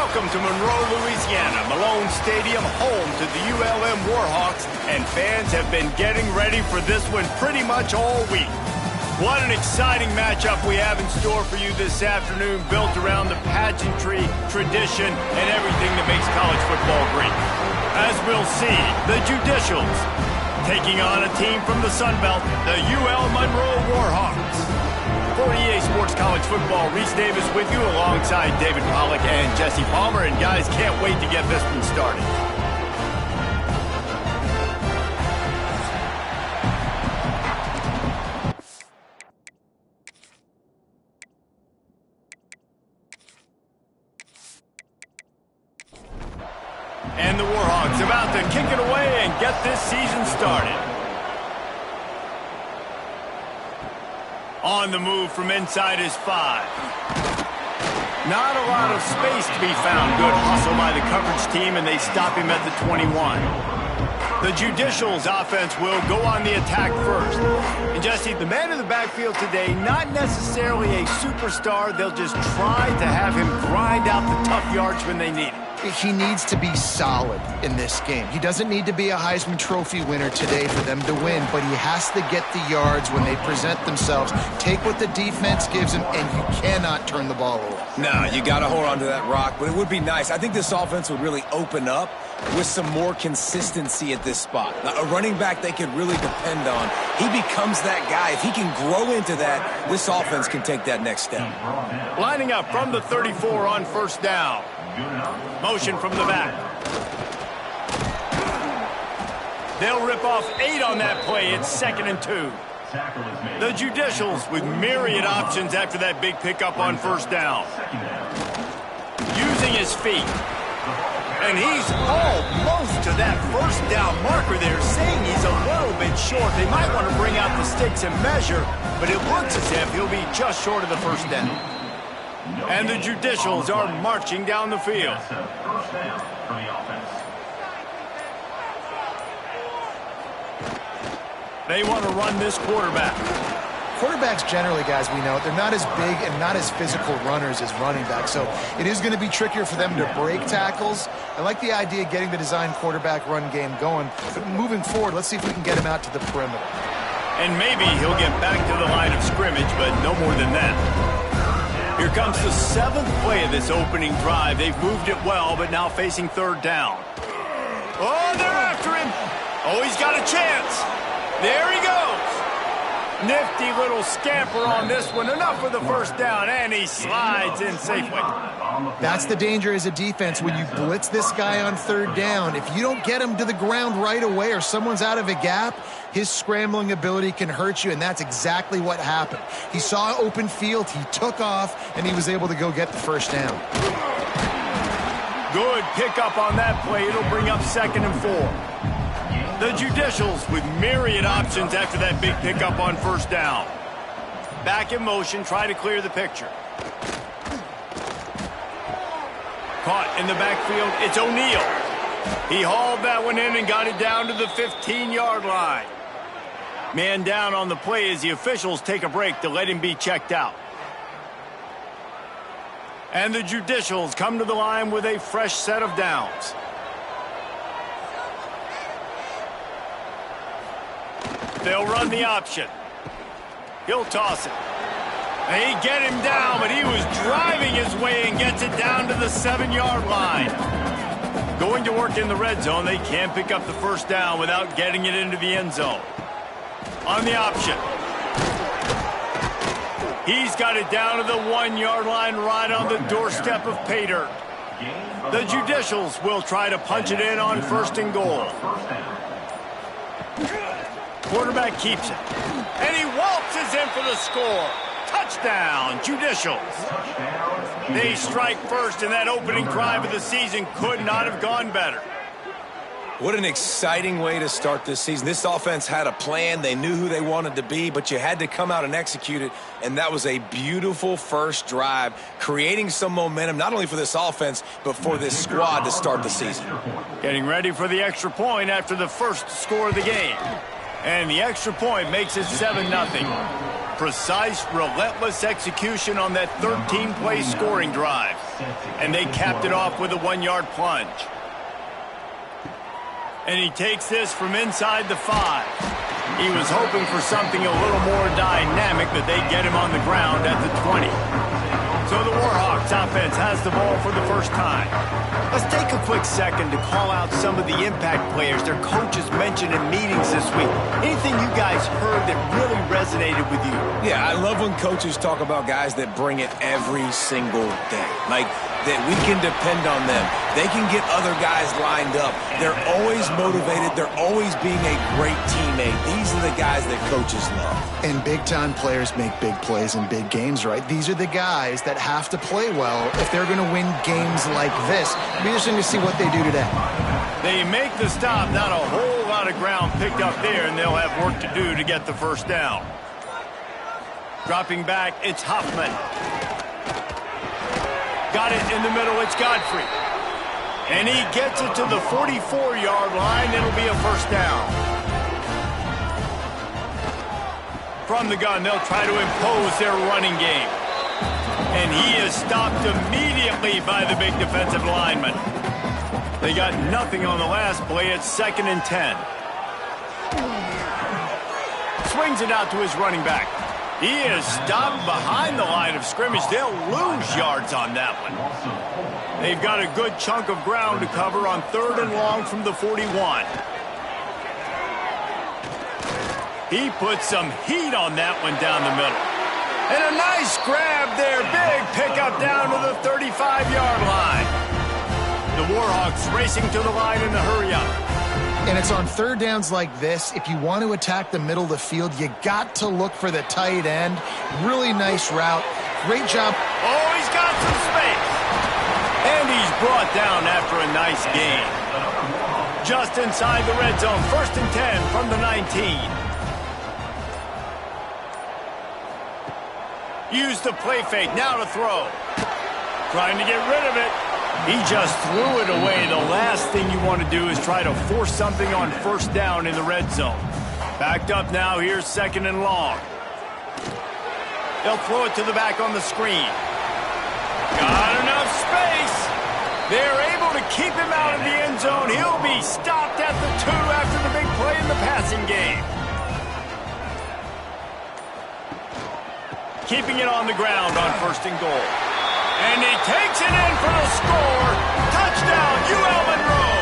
Welcome to Monroe, Louisiana, Malone Stadium, home to the ULM Warhawks, and fans have been getting ready for this one pretty much all week. What an exciting matchup we have in store for you this afternoon, built around the pageantry, tradition, and everything that makes college football great. As we'll see, the Judicials taking on a team from the Sun Belt, the UL Monroe Warhawks. For EA Sports College Football, Reese Davis with you alongside David Pollack and Jesse Palmer. And guys, can't wait to get this one started. And the Warhawks about to kick it away and get this season started. On the move from inside his 5. Not a lot of space to be found. Good hustle by the coverage team, and they stop him at the 21. The Judicials offense will go on the attack first. And Jesse, the man in the backfield today, not necessarily a superstar. They'll just try to have him grind out the tough yards when they need it. He needs to be solid in this game. He doesn't need to be a Heisman Trophy winner today for them to win, but he has to get the yards when they present themselves. Take what the defense gives him, and you cannot turn the ball over. No, you got to hold on to that rock, but it would be nice. I think this offense would really open up with some more consistency at this spot. Now, a running back they could really depend on. He becomes that guy. If he can grow into that, this offense can take that next step. Lining up from the 34 on first down. Motion from the back. They'll rip off 8 on that play. It's 2nd and 2. The Judicials with myriad options after that big pickup on first down. Using his feet. And he's almost to that first down marker there, saying he's a little bit short. They might want to bring out the sticks and measure, but it looks as if he'll be just short of the first down. And the Judicials are marching down the field. They want to run this quarterback. Quarterbacks generally, guys, we know, they're not as big and not as physical runners as running backs, so it is going to be trickier for them to break tackles. I like the idea of getting the design quarterback run game going, but moving forward, let's see if we can get him out to the perimeter. And maybe he'll get back to the line of scrimmage, but no more than that. Here comes the 7th play of this opening drive. They've moved it well, but now facing third down. Oh, they're after him. Oh, he's got a chance. There he goes. Nifty little scamper on this one. Enough for the first down, and he slides in safely. That's the danger as a defense when you blitz this guy on third down. If you don't get him to the ground right away or someone's out of a gap, his scrambling ability can hurt you, and that's exactly what happened. He saw open field, he took off, and he was able to go get the first down. Good pickup on that play. It'll bring up 2nd and 4. The Judicials with myriad options after that big pickup on first down. Back in motion, try to clear the picture. Caught in the backfield, it's O'Neal. He hauled that one in and got it down to the 15-yard line. Man down on the play as the officials take a break to let him be checked out. And the Judicials come to the line with a fresh set of downs. They'll run the option. He'll toss it. They get him down, but he was driving his way and gets it down to the 7-yard line. Going to work in the red zone, they can't pick up the first down without getting it into the end zone. On the option. He's got it down to the 1-yard line right on the doorstep of pay dirt. The Judicials will try to punch it in on 1st and goal. Quarterback keeps it. And he waltzes in for the score. Touchdown, Judicials. They strike first, and that opening drive of the season could not have gone better. What an exciting way to start this season. This offense had a plan. They knew who they wanted to be, but you had to come out and execute it, and that was a beautiful first drive, creating some momentum, not only for this offense, but for this squad to start the season. Getting ready for the extra point after the first score of the game. And the extra point makes it 7-0. Precise, relentless execution on that 13-play scoring drive. And they capped it off with a 1-yard plunge. And he takes this from inside the 5. He was hoping for something a little more dynamic, but they get him on the ground at the 20. So the Warhawks offense has the ball for the first time. Let's take a quick second to call out some of the impact players their coaches mentioned in meetings this week. Anything you guys heard that really resonated with you? Yeah, I love when coaches talk about guys that bring it every single day. Like, that we can depend on them. They can get other guys lined up. They're always motivated. They're always being a great teammate. These are the guys that coaches love. And big-time players make big plays in big games, right? These are the guys that have to play well if they're going to win games like this. It'll be interesting to see what they do today. They make the stop. Not a whole lot of ground picked up there, and they'll have work to do to get the first down. Dropping back, it's Hoffman. Got it in the middle, it's Godfrey. And he gets it to the 44-yard line. It'll be a first down. From the gun, they'll try to impose their running game. And he is stopped immediately by the big defensive lineman. They got nothing on the last play. It's 2nd and 10. Swings it out to his running back. He is stopped behind the line of scrimmage. They'll lose yards on that one. They've got a good chunk of ground to cover on 3rd and long from the 41. He puts some heat on that one down the middle. And a nice grab there. Big pickup down to the 35-yard line. The Warhawks racing to the line in the hurry-up. And it's on 3rd downs like this. If you want to attack the middle of the field, you got to look for the tight end. Really nice route. Great job. Oh, he's got some space. And he's brought down after a nice gain. Just inside the red zone. 1st and 10 from the 19. Use the play fake. Now to throw. Trying to get rid of it. He just threw it away. The last thing you want to do is try to force something on 1st down in the red zone. Backed up now. Here's 2nd and long. They'll throw it to the back on the screen. Got enough space. They're able to keep him out of the end zone. He'll be stopped at the 2 after the big play in the passing game. Keeping it on the ground on 1st and goal. And he takes it in for the score. Touchdown, UL Monroe.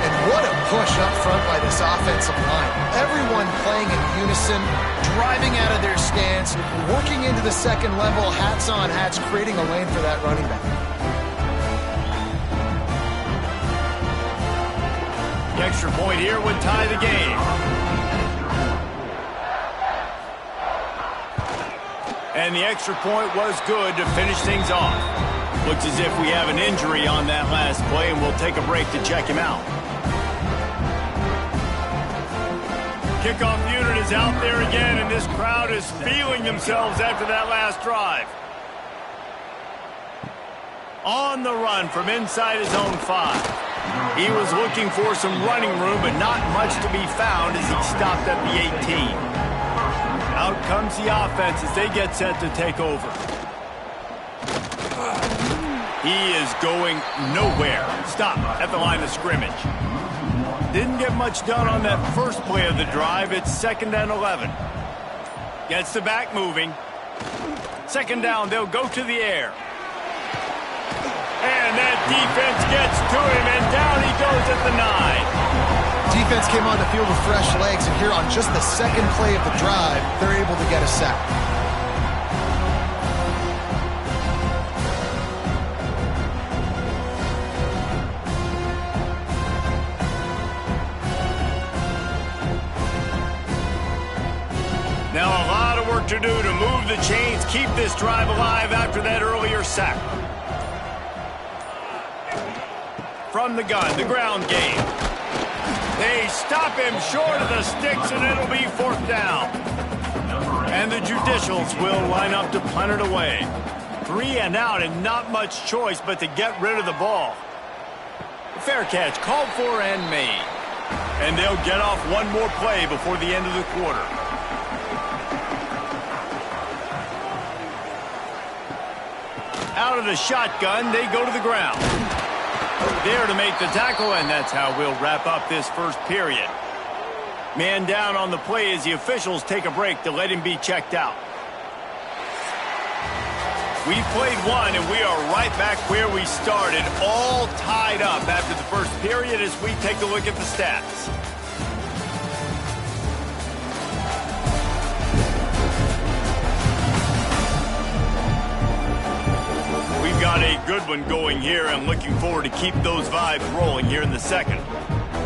And what a push up front by this offensive line. Everyone playing in unison, driving out of their stance, working into the 2nd level, hats on hats, creating a lane for that running back. The extra point here would tie the game. And the extra point was good to finish things off. Looks as if we have an injury on that last play, and we'll take a break to check him out. Kickoff unit is out there again, and this crowd is feeling themselves after that last drive. On the run from inside his own 5. He was looking for some running room, but not much to be found as he stopped at the 18. Out comes the offense as they get set to take over. He is going nowhere. Stop at the line of scrimmage. Didn't get much done on that first play of the drive. It's 2nd and 11. Gets the back moving. 2nd down, they'll go to the air. And that defense gets to him, and down he goes at the 9. Defense came on the field with fresh legs, and here on just the 2nd play of the drive, they're able to get a sack. Now a lot of work to do to move the chains, keep this drive alive after that earlier sack. From the gun, the ground game. They stop him short of the sticks, and it'll be 4th down. And the Judicials will line up to punt it away. 3 and out, and not much choice but to get rid of the ball. Fair catch, called for and made. And they'll get off one more play before the end of the quarter. Out out of the shotgun, they go to the ground. There to make the tackle, and that's how we'll wrap up this first period. Man down on the play as the officials take a break to let him be checked out. We played one, and we are right back where we started, all tied up after the first period as we take a look at the stats. We've got a good one going here. I'm looking forward to keep those vibes rolling here in the second.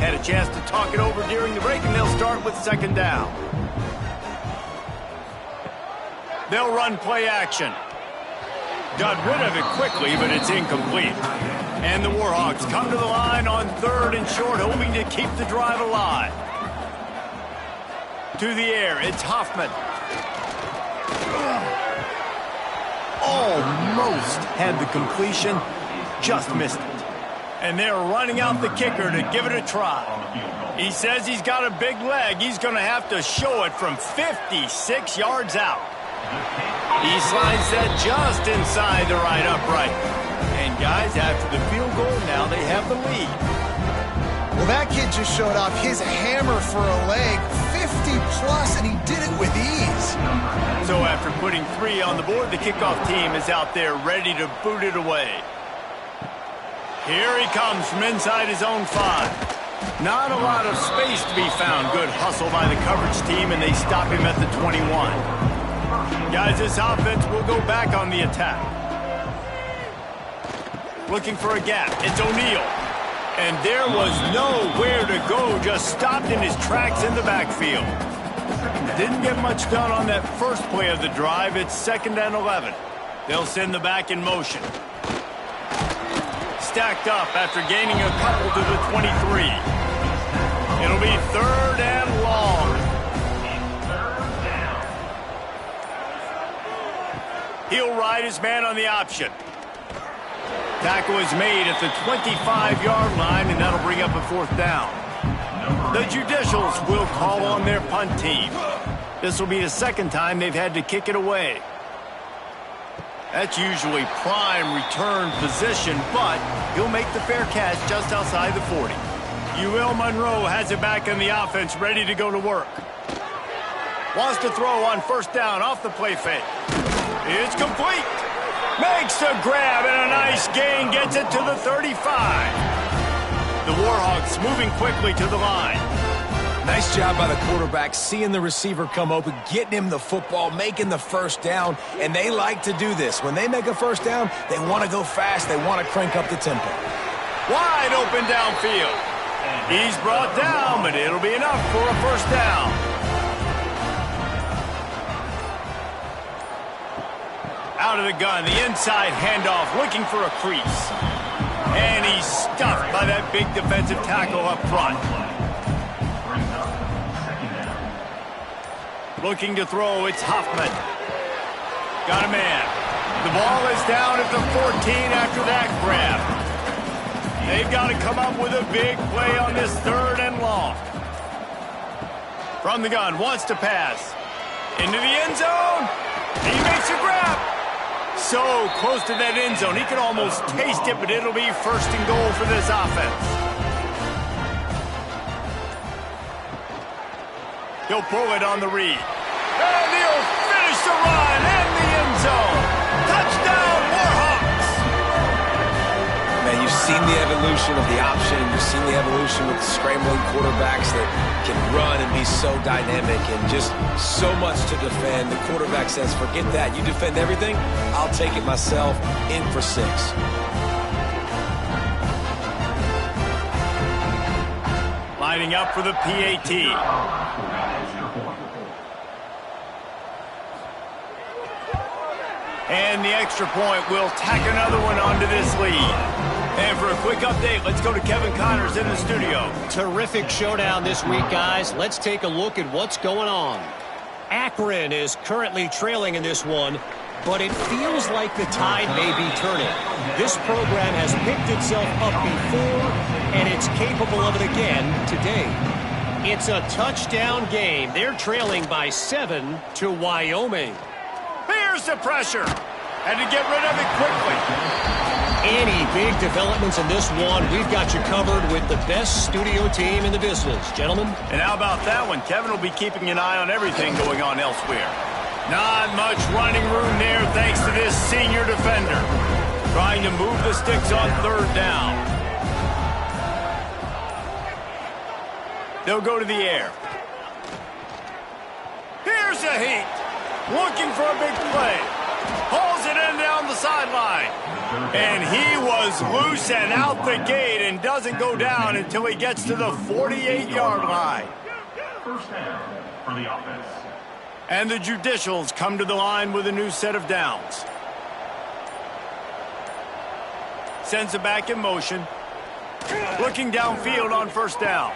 Had a chance to talk it over during the break, and they'll start with second down. They'll run play action. Got rid of it quickly, but it's incomplete. And the Warhawks come to the line on third and short, hoping to keep the drive alive. To the air, it's Hoffman. Almost had the completion, just missed it. And they're running out the kicker to give it a try. He says he's got a big leg. He's going to have to show it from 56 yards out. He slides that just inside the right upright. And guys, after the field goal, now they have the lead. Well, that kid just showed off his hammer for a leg, 50-plus, and he did it with ease. So after putting 3 on the board, the kickoff team is out there ready to boot it away. Here he comes from inside his own 5. Not a lot of space to be found. Good hustle by the coverage team, and they stop him at the 21. Guys, this offense will go back on the attack. Looking for a gap. It's O'Neal. And there was nowhere to go. Just stopped in his tracks in the backfield. Didn't get much done on that first play of the drive. It's 2nd and 11. They'll send the back in motion. Stacked up after gaining a couple to the 23. It'll be 3rd and long. He'll ride his man on the option. Tackle is made at the 25-yard line, and that'll bring up a 4th down. The Judicials will call on their punt team. This will be the 2nd time they've had to kick it away. That's usually prime return position, but he'll make the fair catch just outside the 40. Monroe has it back in the offense, ready to go to work. Wants to throw on 1st down off the play fake. It's complete. Makes a grab and a nice gain. Gets it to the 35. The Warhawks moving quickly to the line. Nice job by the quarterback, seeing the receiver come open, getting him the football, making the 1st down, and they like to do this. When they make a 1st down, they want to go fast. They want to crank up the tempo. Wide open downfield. He's brought down, but it'll be enough for a 1st down. Out of the gun, the inside handoff, looking for a crease. And he's stuffed by that big defensive tackle up front. Looking to throw, it's Hoffman. Got a man. The ball is down at the 14 after that grab. They've got to come up with a big play on this 3rd and long. From the gun, wants to pass. Into the end zone. He makes a grab. So close to that end zone. He can almost taste it, but it'll be 1st and goal for this offense. He'll pull it on the read. And he'll finish the run in the end zone. Touchdown, Warhawks! Man, you've seen the evolution of the option. You've seen the evolution with the scrambling quarterbacks that can run and be so dynamic and just so much to defend. The quarterback says, forget that. You defend everything, I'll take it myself. In for 6. Lining up for the PAT. And the extra point will tack another one onto this lead. And for a quick update, let's go to Kevin Connors in the studio. Terrific showdown this week, guys. Let's take a look at what's going on. Akron is currently trailing in this one, but it feels like the tide may be turning. This program has picked itself up before, and it's capable of it again today. It's a touchdown game. They're trailing by 7 to Wyoming. Here's the pressure. and to get rid of it quickly. Any big developments in this one, we've got you covered with the best studio team in the business, gentlemen. And how about that one? Kevin will be keeping an eye on everything going on elsewhere. Not much running room there thanks to this senior defender. Trying to move the sticks on third down. They'll go to the air. Here's a heat. Looking for a big play. Hauls it in down the sideline. And he was loose and out the gate and doesn't go down until he gets to the 48-yard line. First down for the offense. And the Judicials come to the line with a new set of downs. Sends it back in motion. Looking downfield on first down.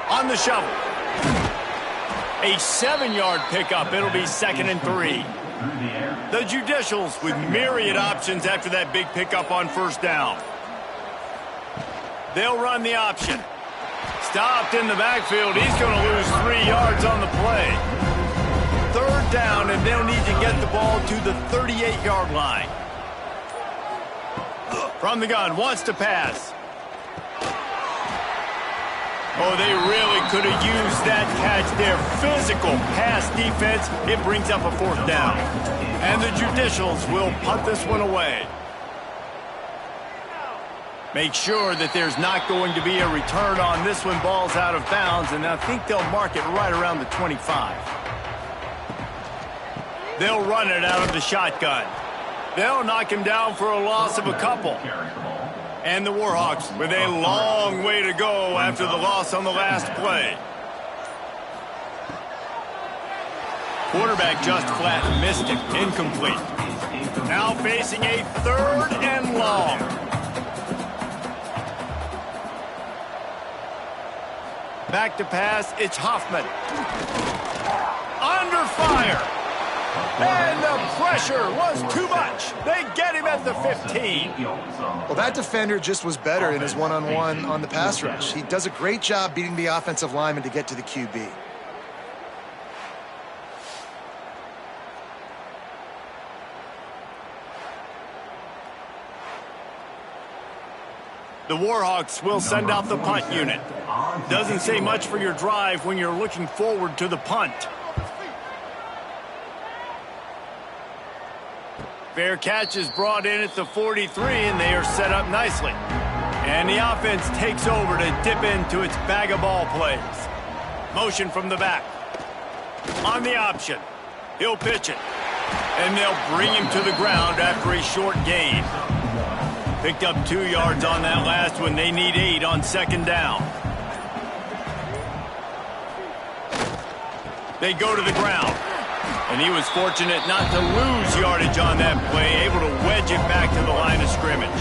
On the shovel. A 7-yard pickup. It'll be 2nd and 3. The Judicials with myriad options after that big pickup on first down. They'll run the option. Stopped in the backfield. He's going to lose 3 yards on the play. Third down, and they'll need to get the ball to the 38-yard line. From the gun, wants to pass. Oh, they really could have used that catch there. Physical pass defense. It brings up a 4th down. And the Judicials will punt this one away. Make sure that there's not going to be a return on this one. Ball's out of bounds, and I think they'll mark it right around the 25. They'll run it out of the shotgun. They'll knock him down for a loss of a couple. And the Warhawks with a long way to go after the loss on the last play. Quarterback just flat missed it. Incomplete. Now facing a 3rd and long. Back to pass. It's Hoffman. Under fire. And the pressure was too much. They get him at the 15. Well, that defender just was better in his one-on-one on the pass rush. He does a great job beating the offensive lineman to get to the QB. The Warhawks will send out the punt unit. Doesn't say much for your drive when you're looking forward to the punt. Fair catch is brought in at the 43, and they are set up nicely. And the offense takes over to dip into its bag of ball plays. Motion from the back. On the option. He'll pitch it. And they'll bring him to the ground after a short gain. Picked up 2 yards on that last one. They need 8 on 2nd down. They go to the ground. And he was fortunate not to lose yardage on that play, able to wedge it back to the line of scrimmage.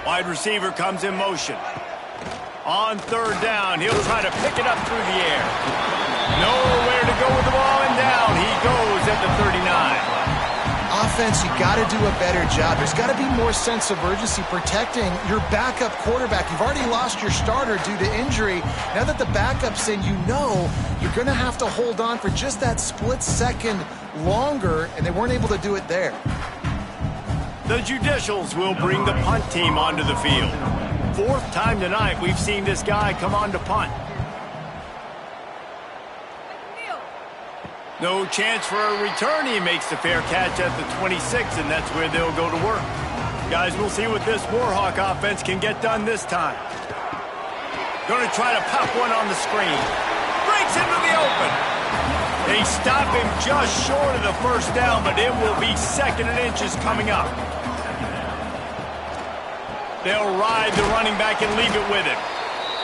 Wide receiver comes in motion. On 3rd down, he'll try to pick it up through the air. Nowhere to go with the ball, and down he goes at the 39. Offense, you got to do a better job. There's got to be more sense of urgency protecting your backup quarterback. You've already lost your starter due to injury. Now that the backup's in, you know you're going to have to hold on for just that split second longer, and they weren't able to do it there. The Judicials will bring the punt team onto the field. 4th time tonight we've seen this guy come on to punt. No chance for a return. He makes the fair catch at the 26, and that's where they'll go to work. Guys, we'll see what this Warhawk offense can get done this time. Going to try to pop one on the screen. Breaks into the open. They stop him just short of the 1st down, but it will be 2nd and inches coming up. They'll ride the running back and leave it with him.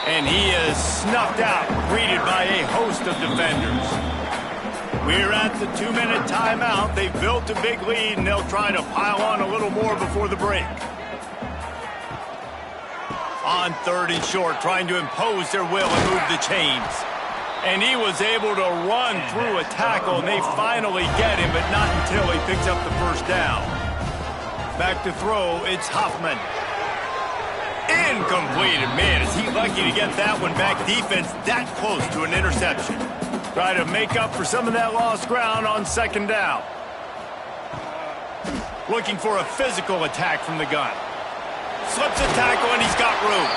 And he is snuffed out, greeted by a host of defenders. We're at the 2-minute timeout. They've built a big lead, and they'll try to pile on a little more before the break. On 3rd and short, trying to impose their will and move the chains. And he was able to run through a tackle, and they finally get him, but not until he picks up the 1st down. Back to throw, it's Hoffman. Incomplete, and man, is he lucky to get that one back. Defense that close to an interception. Try to make up for some of that lost ground on 2nd down. Looking for a physical attack from the gun. Slips a tackle, and he's got room.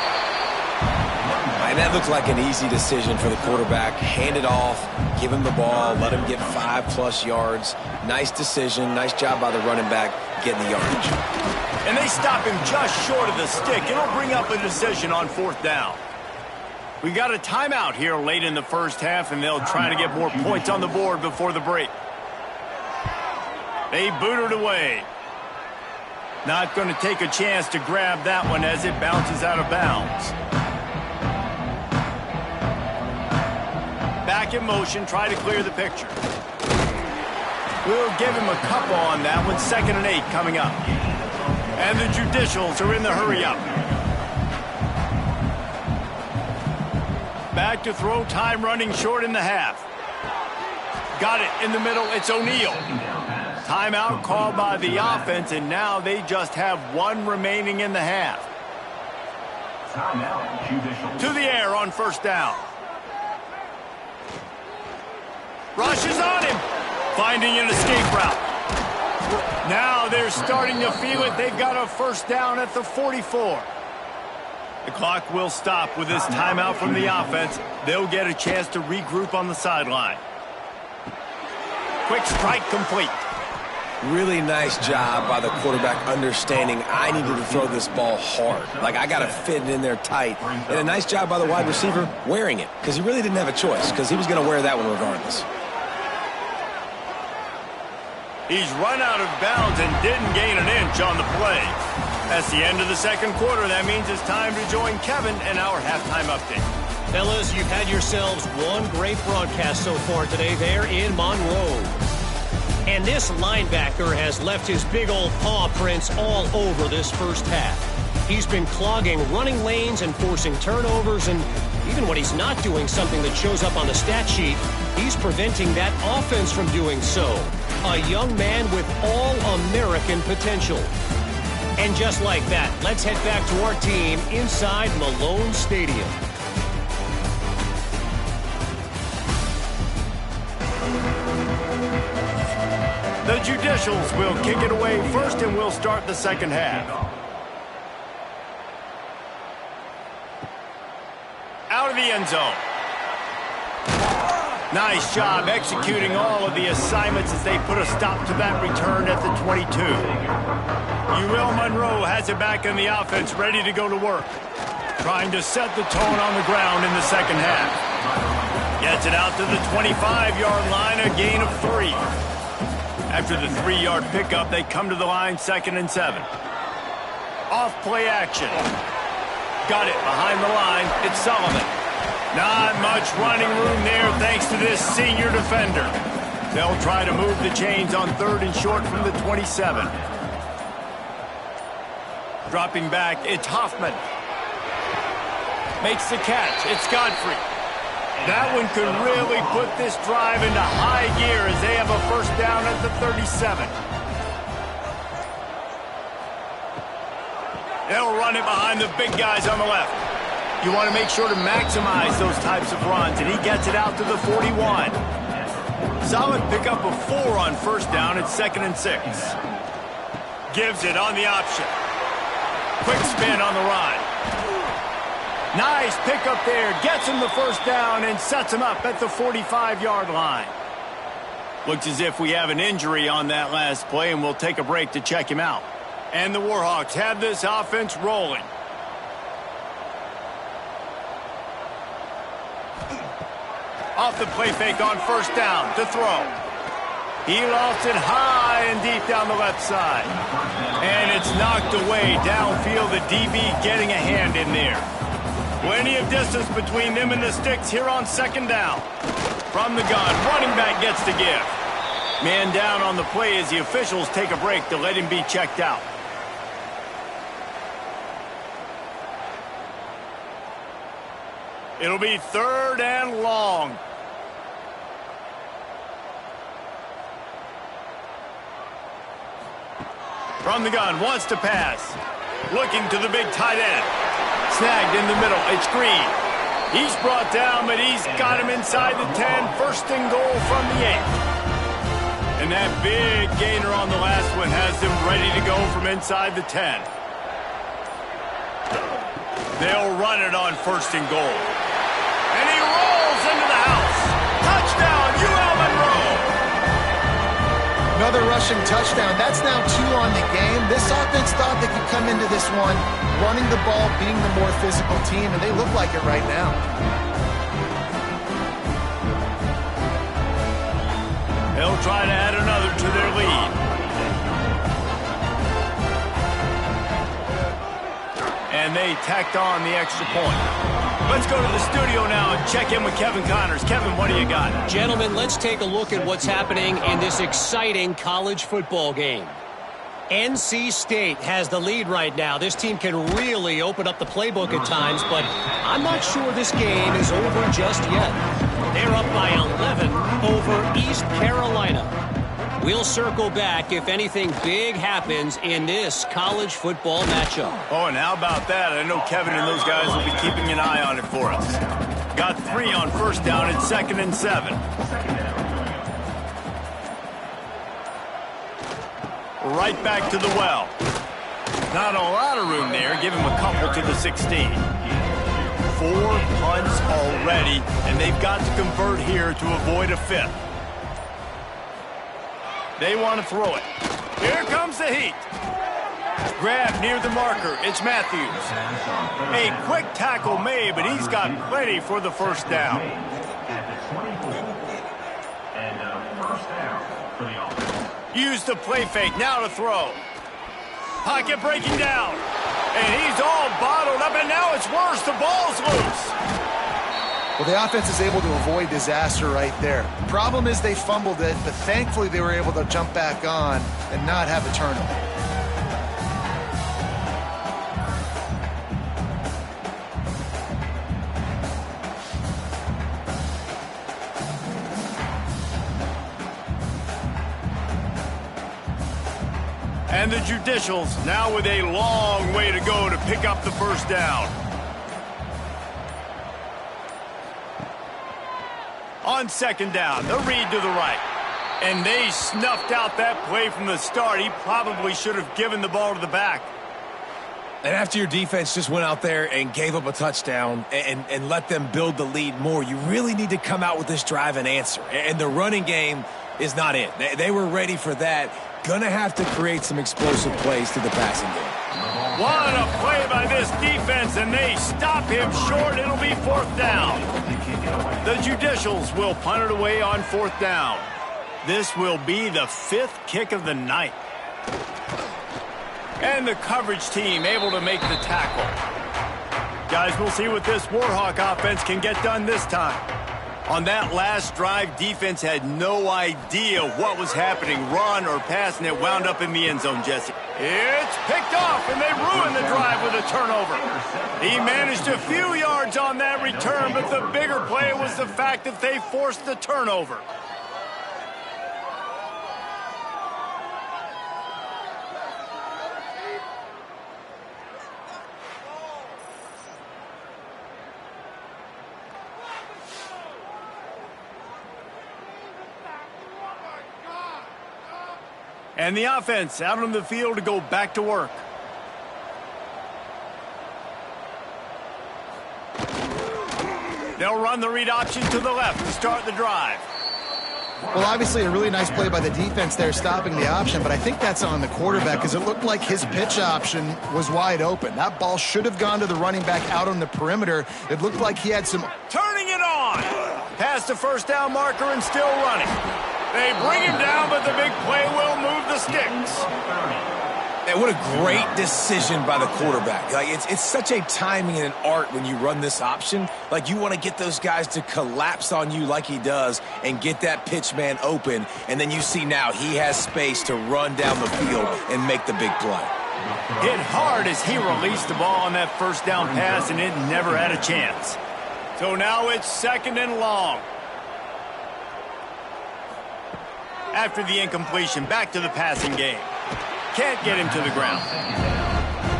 And that looked like an easy decision for the quarterback. Hand it off, give him the ball, let him get 5+ yards. Nice decision. Nice job by the running back getting the yardage. And they stop him just short of the stick. It'll bring up a decision on 4th down. We got a timeout here late in the first half, and they'll try to get more points on the board before the break. They boot it away. Not going to take a chance to grab that one as it bounces out of bounds. Back in motion, try to clear the picture. We'll give him a couple on that one. 2nd and 8 coming up. And the Judicials are in the hurry-up. Back to throw, time running short in the half. Got it in the middle, it's O'Neal. Timeout called by the offense, and now they just have 1 remaining in the half. To the air on 1st down. Rushes on him. Finding an escape route. Now they're starting to feel it. They've got a 1st down at the 44. The clock will stop with this timeout from the offense. They'll get a chance to regroup on the sideline. Quick strike complete. Really nice job by the quarterback understanding I needed to throw this ball hard. Like, I got to fit it in there tight. And a nice job by the wide receiver wearing it, because he really didn't have a choice, because he was going to wear that one regardless. He's run out of bounds and didn't gain an inch on the play. That's the end of the 2nd quarter. That means it's time to join Kevin in our halftime update. Fellas, you've had yourselves one great broadcast so far today there in Monroe. And this linebacker has left his big old paw prints all over this first half. He's been clogging running lanes and forcing turnovers, and even when he's not doing something that shows up on the stat sheet, he's preventing that offense from doing so. A young man with all-American potential. And just like that, let's head back to our team inside Malone Stadium. The Judicials will kick it away first, and we'll start the 2nd half. Out of the end zone. Nice job executing all of the assignments as they put a stop to that return at the 22. Monroe has it back in the offense, ready to go to work. Trying to set the tone on the ground in the 2nd half. Gets it out to the 25-yard line, a gain of 3. After the 3-yard pickup, they come to the line 2nd and 7. Off play action. Got it behind the line. It's Sullivan. Not much running room there thanks to this senior defender. They'll try to move the chains on 3rd and short from the 27. Dropping back, it's Hoffman. Makes the catch. It's Godfrey. That one could really put this drive into high gear as they have a 1st down at the 37. They'll run it behind the big guys on the left. You want to make sure to maximize those types of runs, and he gets it out to the 41. Solid pickup of 4 on 1st down. It's 2nd and 6. Gives it on the option. Quick spin on the run. Nice pickup there. Gets him the 1st down and sets him up at the 45-yard line. Looks as if we have an injury on that last play, and we'll take a break to check him out. And the Warhawks have this offense rolling. Off the play fake on 1st down to throw. He lost it high and deep down the left side. And it's knocked away downfield. The DB getting a hand in there. Plenty of distance between them and the sticks here on 2nd down. From the gun, running back gets to give. Man down on the play as the officials take a break to let him be checked out. It'll be 3rd and long. From the gun, wants to pass. Looking to the big tight end. Snagged in the middle, it's Green. He's brought down, but he's got him inside the 10. 1st and goal from the 8. And that big gainer on the last one has them ready to go from inside the 10. They'll run it on 1st and goal. And he rolls into the house. Touchdown, UL Monroe. Another rushing touchdown. That's now 2 on the game. This offense thought they could come into this one running the ball, being the more physical team, and they look like it right now. They'll try to add another to their lead. And they tacked on the extra point. Let's go to the studio now and check in with Kevin Connors. Kevin, what do you got? Gentlemen, let's take a look at what's happening in this exciting college football game. NC State has the lead right now. This team can really open up the playbook at times, but I'm not sure this game is over just yet. They're up by 11 over East Carolina. We'll circle back if anything big happens in this college football matchup. Oh, and how about that? I know Kevin and those guys will be keeping an eye on it for us. Got 3 on 1st down and 2nd and 7. Right back to the well. Not a lot of room there. Give him a couple to the 16. 4 punts already, and they've got to convert here to avoid a 5th. They want to throw it. Here comes the heat. Grab near the marker. It's Matthews. A quick tackle made, but he's got plenty for the 1st down. And 1st down for the offense. Use the play fake. Now to throw. Pocket breaking down. And he's all bottled up, and now it's worse. The ball's loose. Well, the offense is able to avoid disaster right there. Problem is they fumbled it, but thankfully they were able to jump back on and not have a turnover. And the Judicials now with a long way to go to pick up the 1st down. On 2nd down, the read to the right. And they snuffed out that play from the start. He probably should have given the ball to the back. And after your defense just went out there and gave up a touchdown and let them build the lead more, you really need to come out with this drive and answer. And the running game is not it. They were ready for that. Gonna have to create some explosive plays to the passing game. What a play by this defense, and they stop him short. It'll be 4th down. The Judicials will punt it away on 4th down. This will be the 5th kick of the night. And the coverage team able to make the tackle. Guys, we'll see what this Warhawk offense can get done this time. On that last drive, defense had no idea what was happening, run or pass, and it wound up in the end zone, Jesse. It's picked off, and they ruined the drive with a turnover. He managed a few yards on that return, but the bigger play was the fact that they forced the turnover. And the offense out on the field to go back to work. They'll run the read option to the left to start the drive. Well, obviously a really nice play by the defense there stopping the option, but I think that's on the quarterback because it looked like his pitch option was wide open. That ball should have gone to the running back out on the perimeter. It looked like he had some... Turning it on! Past the 1st down marker and still running. They bring him down, but the big play will move the sticks. And what a great decision by the quarterback. Like it's such a timing and an art when you run this option. Like you want to get those guys to collapse on you like he does and get that pitch man open. And then you see now he has space to run down the field and make the big play. Hit hard as he released the ball on that 1st down pass, and it never had a chance. So now it's 2nd and long. After the incompletion, back to the passing game. Can't get him to the ground.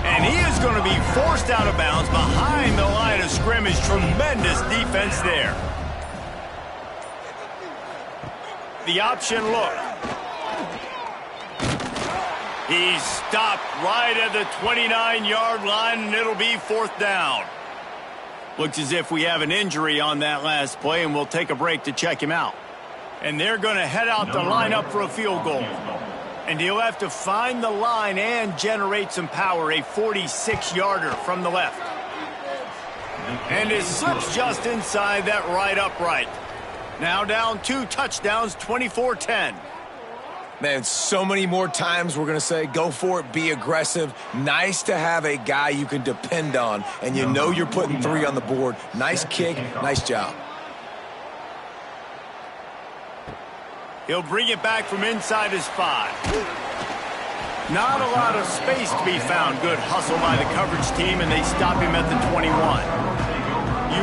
And he is going to be forced out of bounds behind the line of scrimmage. Tremendous defense there. The option look. He's stopped right at the 29-yard line, and it'll be 4th down. Looks as if we have an injury on that last play, and we'll take a break to check him out. And they're going to head out the lineup for a field goal. And he'll have to find the line and generate some power, a 46-yarder from the left. And it slips just inside that right upright. Now down 2 touchdowns, 24-10. Man, so many more times we're going to say, go for it, be aggressive. Nice to have a guy you can depend on, and you know you're putting 3 on the board. Nice kick, nice job. He'll bring it back from inside his 5. Not a lot of space to be found. Good hustle by the coverage team, and they stop him at the 21.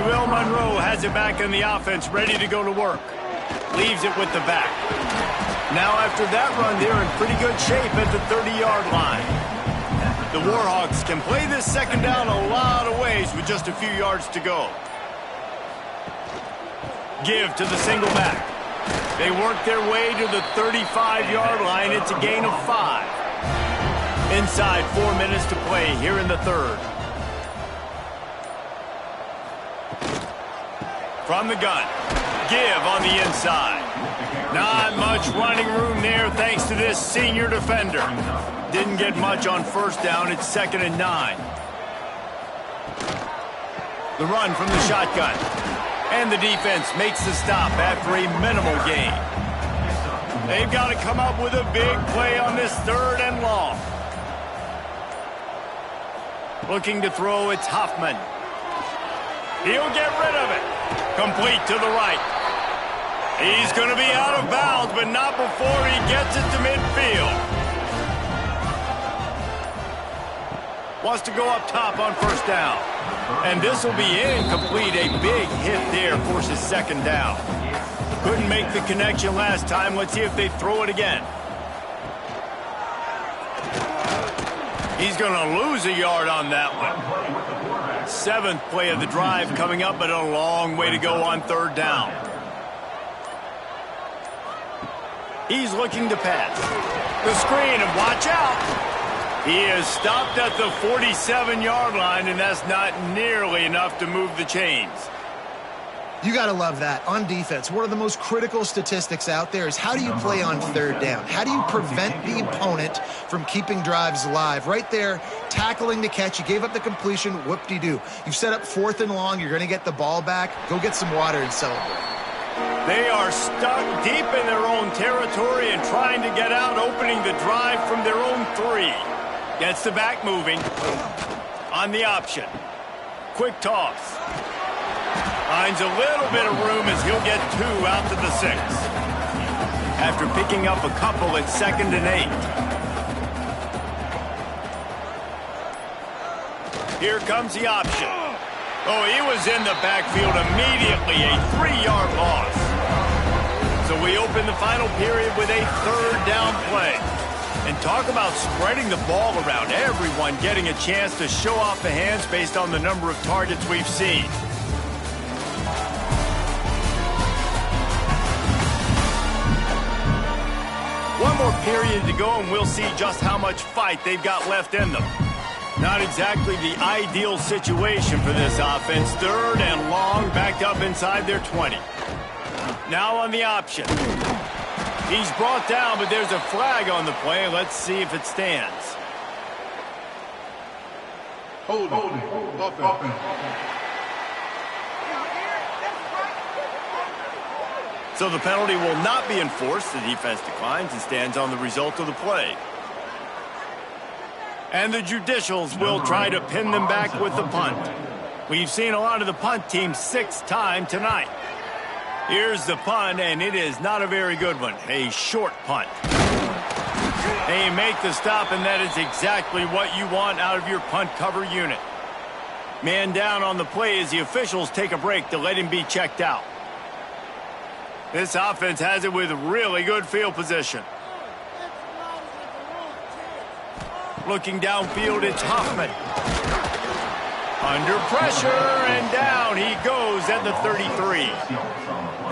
UL Monroe has it back in the offense, ready to go to work. Leaves it with the back. Now after that run, they're in pretty good shape at the 30-yard line. The Warhawks can play this second down a lot of ways with just a few yards to go. Give to the single back. They work their way to the 35-yard line. It's a gain of 5. Inside 4 minutes to play here in the 3rd. From the gun. Give on the inside. Not much running room there thanks to this senior defender. Didn't get much on 1st down. It's 2nd and 9. The run from the shotgun. And the defense makes the stop after a minimal gain. They've got to come up with a big play on this 3rd and long. Looking to throw, it's Hoffman. He'll get rid of it. Complete to the right. He's going to be out of bounds, but not before he gets it to midfield. Wants to go up top on 1st down. And this will be incomplete. A big hit there forces 2nd down. Couldn't make the connection last time. Let's see if they throw it again. He's going to lose a yard on that one. 7th play of the drive coming up, but a long way to go on 3rd down. He's looking to pass. The screen, and watch out. He is stopped at the 47-yard line, and that's not nearly enough to move the chains. You got to love that. On defense, one of the most critical statistics out there is how do you play on 3rd down? How do you prevent the opponent from keeping drives alive? Right there, tackling the catch. You gave up the completion. Whoop-de-doo. You've set up 4th and long. You're going to get the ball back. Go get some water and celebrate. They are stuck deep in their own territory and trying to get out, opening the drive from their own 3. Gets the back moving. On the option. Quick toss. Finds a little bit of room as he'll get 2 out to the 6. After picking up a couple, it's 2nd and 8. Here comes the option. Oh, he was in the backfield immediately. A 3-yard loss. So we open the final period with a 3rd down play. And talk about spreading the ball around. Everyone getting a chance to show off the hands based on the number of targets we've seen. One more period to go, and we'll see just how much fight they've got left in them. Not exactly the ideal situation for this offense. 3rd and long, backed up inside their 20. Now on the option. He's brought down, but there's a flag on the play. Let's see if it stands. Hold it. So the penalty will not be enforced. The defense declines and stands on the result of the play. And the judicials will try to pin them back with the punt. We've seen a lot of the punt team 6th time tonight. Here's the punt, and it is not a very good one. A short punt. They make the stop, and that is exactly what you want out of your punt cover unit. Man down on the play as the officials take a break to let him be checked out. This offense has it with really good field position. Looking downfield, it's Hoffman. Under pressure, and down he goes at the 33.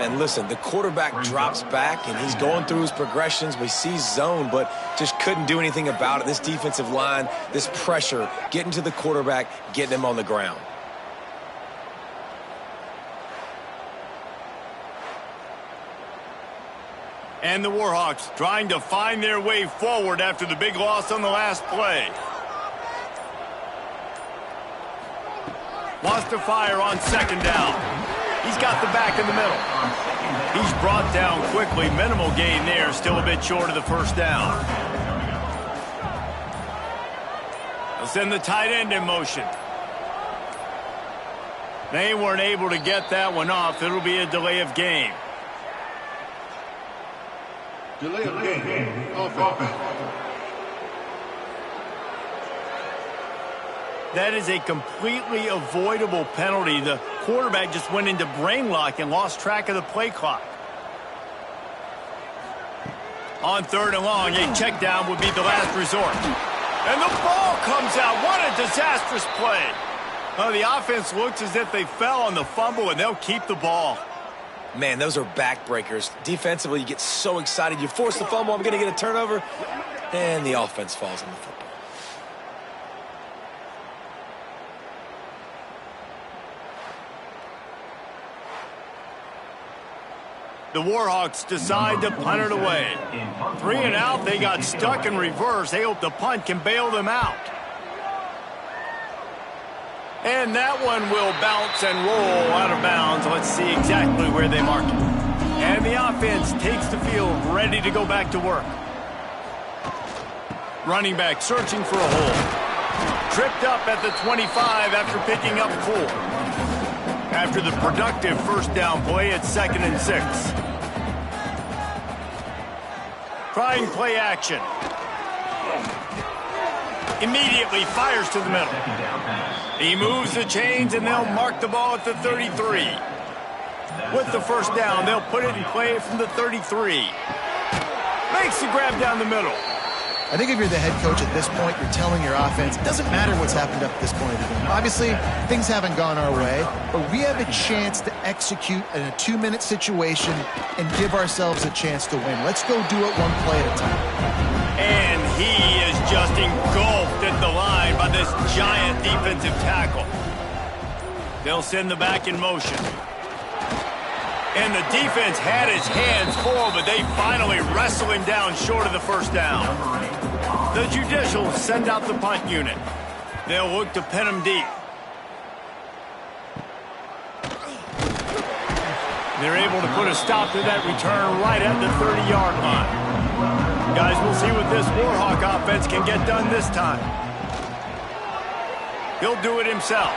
And listen, the quarterback drops back, and he's going through his progressions. We see zone, but just couldn't do anything about it. This defensive line, this pressure, getting to the quarterback, getting him on the ground. And the Warhawks trying to find their way forward after the big loss on the last play. Wants to fire on second down. He's got the back in the middle. He's brought down quickly. Minimal gain there. Still a bit short of the first down. They'll send the tight end in motion. They weren't able to get that one off. It'll be a delay of game. Delay of game. Offense. That is a completely avoidable penalty. The quarterback just went into brain lock and lost track of the play clock. On third and long, a check down would be the last resort. And the ball comes out. What a disastrous play. Oh, the offense looks as if they fell on the fumble, and they'll keep the ball. Man, those are backbreakers. Defensively, you get so excited. You force the fumble, I'm going to get a turnover, and the offense falls on the football. The Warhawks decide to punt it away. 3 and out, they got stuck in reverse. They hope the punt can bail them out. And that one will bounce and roll out of bounds. Let's see exactly where they mark it. And the offense takes the field, ready to go back to work. Running back searching for a hole. Tripped up at the 25 after picking up 4. After the productive first down play at 2nd and 6. Trying play action. Immediately fires to the middle. He moves the chains, and they'll mark the ball at the 33. With the first down, they'll put it in play from the 33. Makes the grab down the middle. I think if you're the head coach at this point, you're telling your offense, it doesn't matter what's happened up to this point of the game. Obviously, things haven't gone our way, but we have a chance to execute in a 2-minute situation and give ourselves a chance to win. Let's go do it one play at a time. And he is just engulfed at the line by this giant defensive tackle. They'll send the back in motion. And the defense had his hands full, but they finally wrestle him down short of the first down. The Judicials send out the punt unit. They'll look to pin him deep. They're able to put a stop to that return right at the 30-yard line. Guys, we'll see what this Warhawk offense can get done this time. He'll do it himself.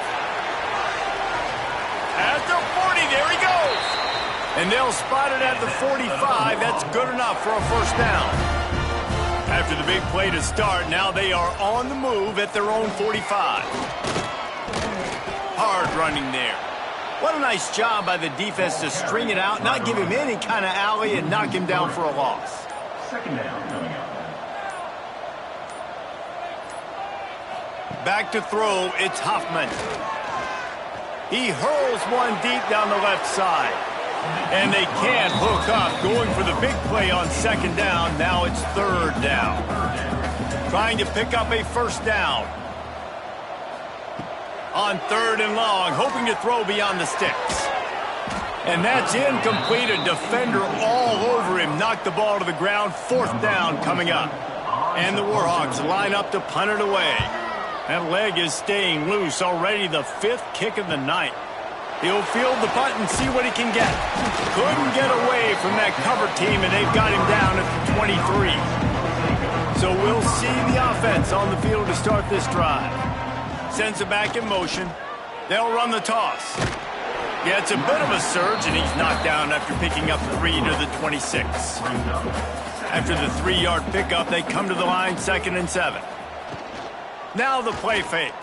At the 40, there he goes. And they'll spot it at the 45. That's good enough for a first down. After the big play to start, now they are on the move at their own 45. Hard running there. What a nice job by the defense to string it out, not give him any kind of alley, and knock him down for a loss. Second down coming up. Back to throw, it's Hoffman. He hurls one deep down the left side. And they can't hook up, going for the big play on second down. Now it's third down. Trying to pick up a first down. On third and long, hoping to throw beyond the sticks. And that's incomplete. A defender all over him. Knocked the ball to the ground. Fourth down coming up. And the Warhawks line up to punt it away. That leg is staying loose. Already the 5th kick of the night. He'll field the punt and see what he can get. Couldn't get away from that cover team, and they've got him down at the 23. So we'll see the offense on the field to start this drive. Sends it back in motion. They'll run the toss. Yeah, it's a bit of a surge, and he's knocked down after picking up 3 to the 26. After the 3-yard pickup, they come to the line 2nd and 7. Now the play fake.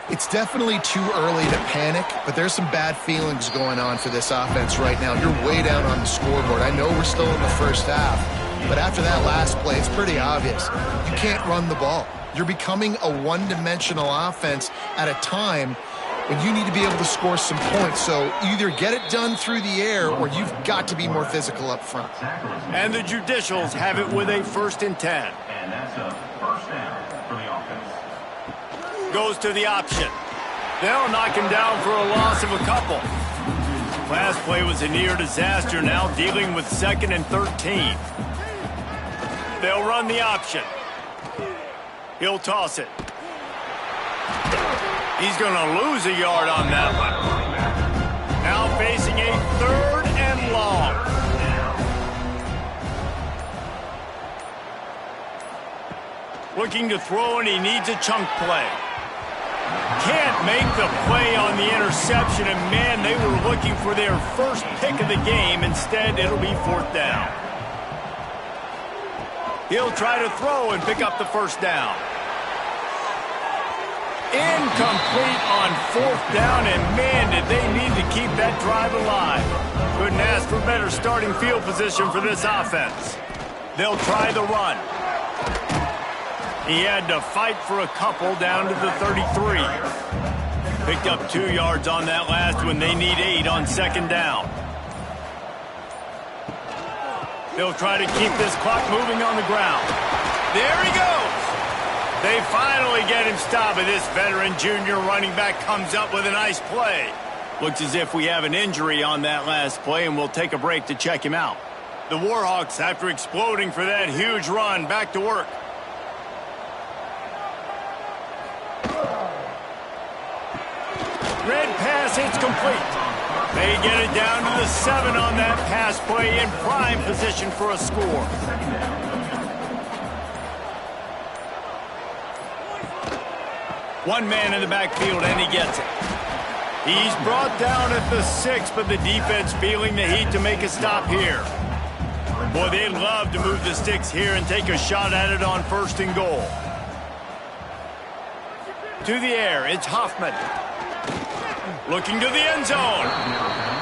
It's definitely too early to panic, but there's some bad feelings going on for this offense right now. You're way down on the scoreboard. I know we're still in the first half, but after that last play, it's pretty obvious. You can't run the ball. You're becoming a one-dimensional offense at a time when you need to be able to score some points. So either get it done through the air or you've got to be more physical up front. And the Judicials have it with a 1st and 10. And that's a first down for the offense. Goes to the option. They'll knock him down for a loss of a couple. Last play was a near disaster, now dealing with 2nd and 13. They'll run the option. He'll toss it. He's going to lose a yard on that one. Now facing a 3rd and long. Looking to throw, and he needs a chunk play. Can't make the play on the interception, and man, they were looking for their first pick of the game. Instead, it'll be 4th down. He'll try to throw and pick up the 1st down. Incomplete on 4th down, and man, did they need to keep that drive alive. Couldn't ask for better starting field position for this offense. They'll try the run. He had to fight for a couple down to the 33. Picked up 2 yards on that last one. They need 8 on 2nd down. They'll try to keep this clock moving on the ground. There he goes. They finally get him stopped, and this veteran junior running back comes up with a nice play. Looks as if we have an injury on that last play, and we'll take a break to check him out. The Warhawks, after exploding for that huge run, back to work. Red pass, it's complete. They get it down to the 7 on that pass play, in prime position for a score. One man in the backfield, and he gets it. He's brought down at the 6, but the defense feeling the heat to make a stop here. Boy, they'd love to move the sticks here and take a shot at it on 1st and goal. To the air, it's Hoffman. Looking to the end zone.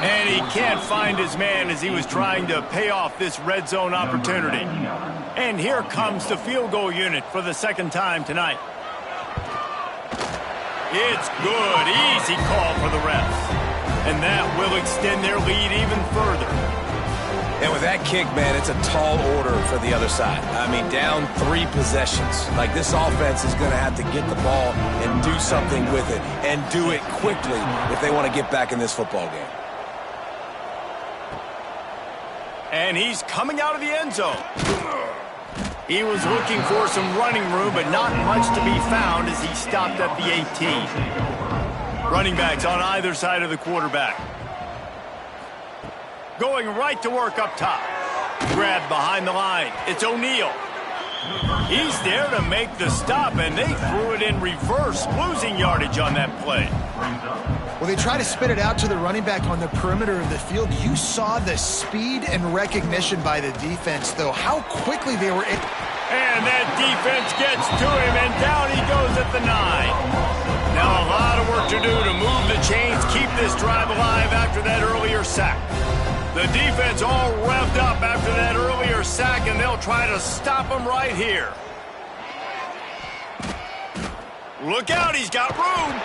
And he can't find his man as he was trying to pay off this red zone opportunity. And here comes the field goal unit for the 2nd time tonight. It's good. Easy call for the refs. And that will extend their lead even further. And with that kick, man, it's a tall order for the other side. I mean, down 3 possessions. Like, this offense is going to have to get the ball and do something with it, and do it quickly if they want to get back in this football game. And he's coming out of the end zone. He was looking for some running room, but not much to be found as he stopped at the 18. Running backs on either side of the quarterback. Going right to work up top. Grabbed behind the line. It's O'Neal. He's there to make the stop, and they threw it in reverse, losing yardage on that play. Well, they try to spit it out to the running back on the perimeter of the field. You saw the speed and recognition by the defense, though, how quickly they were in. And that defense gets to him, and down he goes at the 9. Now a lot of work to do to move the chains, keep this drive alive after that earlier sack. The defense all revved up after that earlier sack, and they'll try to stop him right here. Look out, he's got room.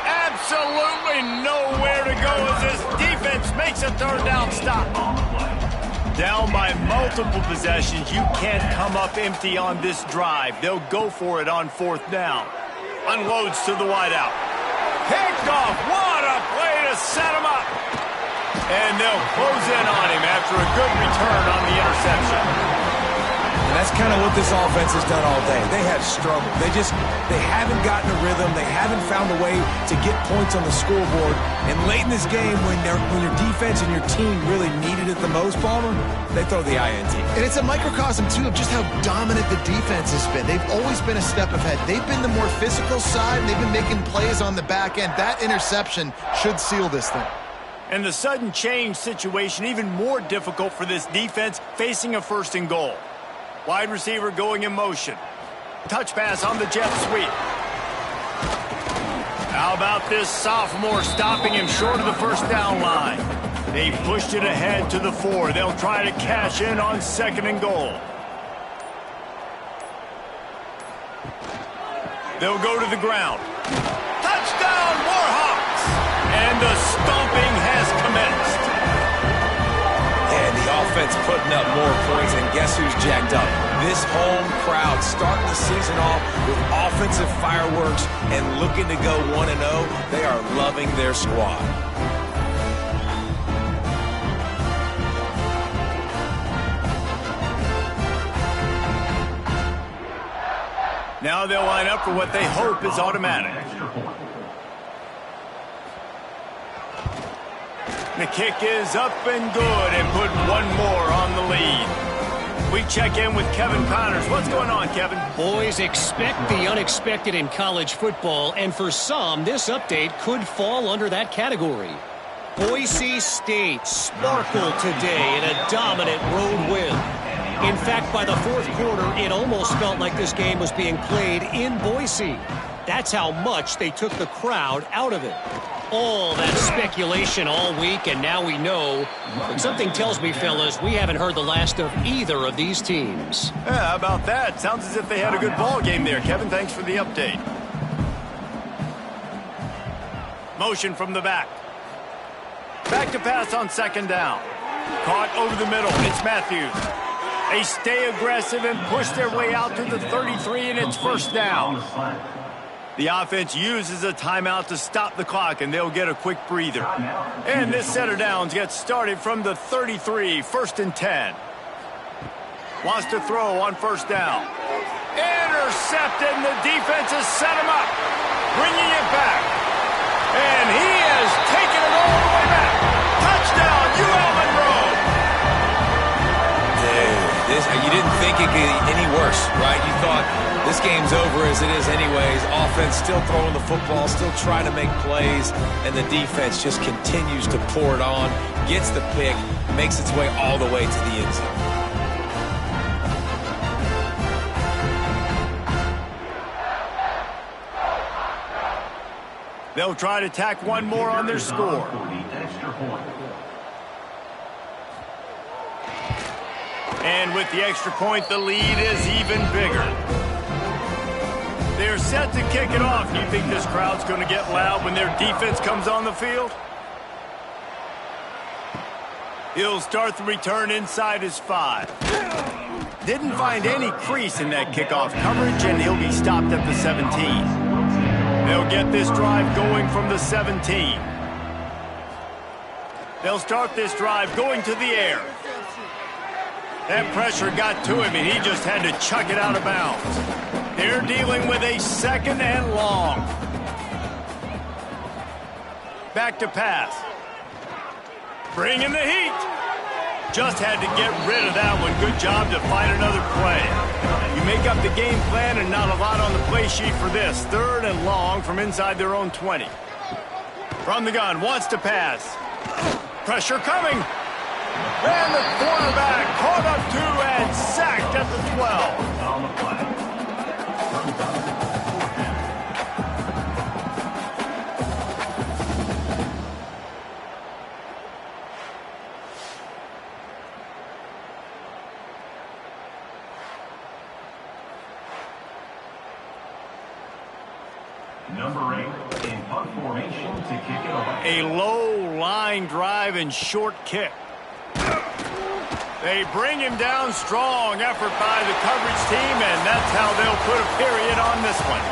Absolutely nowhere to go as this defense makes a 3rd down stop. Down by multiple possessions, you can't come up empty on this drive. They'll go for it on 4th down. Unloads to the wideout. Picked off. What a play to set him up. And they'll close in on him after a good return on the interception. And that's kind of what this offense has done all day. They have struggled. They haven't gotten a rhythm. They haven't found a way to get points on the scoreboard. And late in this game, when your defense and your team really needed it the most, Palmer, they throw the INT. And it's a microcosm, too, of just how dominant the defense has been. They've always been a step ahead. They've been the more physical side, and they've been making plays on the back end. That interception should seal this thing. And the sudden change situation even more difficult for this defense facing a 1st and goal. Wide receiver going in motion. Touch pass on the jet sweep. How about this sophomore stopping him short of the 1st down line? They pushed it ahead to the 4. They'll try to cash in on 2nd and goal. They'll go to the ground. Touchdown, Warhawks! And the stomping has commenced. And the offense putting up more points, and guess who's jacked up? This home crowd starting the season off with offensive fireworks and looking to go 1-0. They are loving their squad. Now they'll line up for what they hope is automatic. The kick is up and good and put one more on the lead. We check in with Kevin Connors. What's going on, Kevin? Boys, expect the unexpected in college football, and for some, this update could fall under that category. Boise State sparkled today in a dominant road win. In fact, by the fourth quarter, it almost felt like this game was being played in Boise. That's how much they took the crowd out of it. All that speculation all week, and now we know. But something tells me, fellas, we haven't heard the last of either of these teams. Yeah, how about that? Sounds as if they had a good ball game there. Kevin, thanks for the update. Motion from the back. Back to pass on second down. Caught over the middle. It's Matthews. They stay aggressive and push their way out to the 33, and it's first down. The offense uses a timeout to stop the clock, and they'll get a quick breather. And this set of downs gets started from the 33, 1st and 10. Wants to throw on first down. Intercepted, and the defense has set him up. Bringing it back. And he has taken it all the way back. Touchdown, UL Monroe. You didn't think it could get any worse, right? You thought this game's over as it is anyways. Offense still throwing the football, still trying to make plays, and the defense just continues to pour it on, gets the pick, makes its way all the way to the end zone. They'll try to tack one more on their score. And with the extra point, the lead is even bigger. They're set to kick it off. Do you think this crowd's going to get loud when their defense comes on the field? He'll start the return inside his 5. Didn't find any crease in that kickoff coverage, and he'll be stopped at the 17. They'll get this drive going from the 17. They'll start this drive going to the air. That pressure got to him, and he just had to chuck it out of bounds. They're dealing with a second and long. Back to pass. Bringing the heat. Just had to get rid of that one. Good job to find another play. You make up the game plan and not a lot on the play sheet for this. 3rd and long from inside their own 20. From the gun, wants to pass. Pressure coming. And the quarterback caught up to and sacked at the 12. Number 8 in punt formation to kick it away. A low line drive and short kick. They bring him down. Strong effort by the coverage team, and that's how they'll put a period on this one.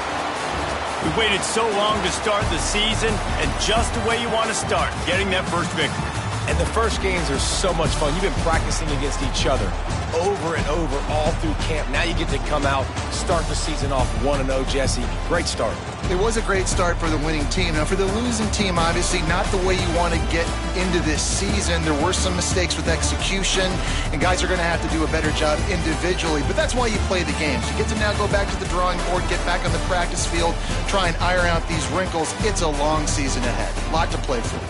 We waited so long to start the season, and just the way you want to start, getting that first victory. And the first games are so much fun. You've been practicing against each other over and over all through camp. Now you get to come out, start the season off 1-0, Jesse. Great start. It was a great start for the winning team. Now, for the losing team, obviously not the way you want to get into this season. There were some mistakes with execution, and guys are going to have to do a better job individually. But that's why you play the games. You get to now go back to the drawing board, get back on the practice field, try and iron out these wrinkles. It's a long season ahead. A lot to play for.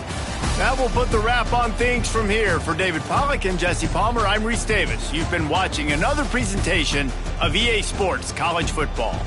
That will put the wrap on things from here. For David Pollack and Jesse Palmer, I'm Reese Davis. You've been watching another presentation of EA Sports College Football.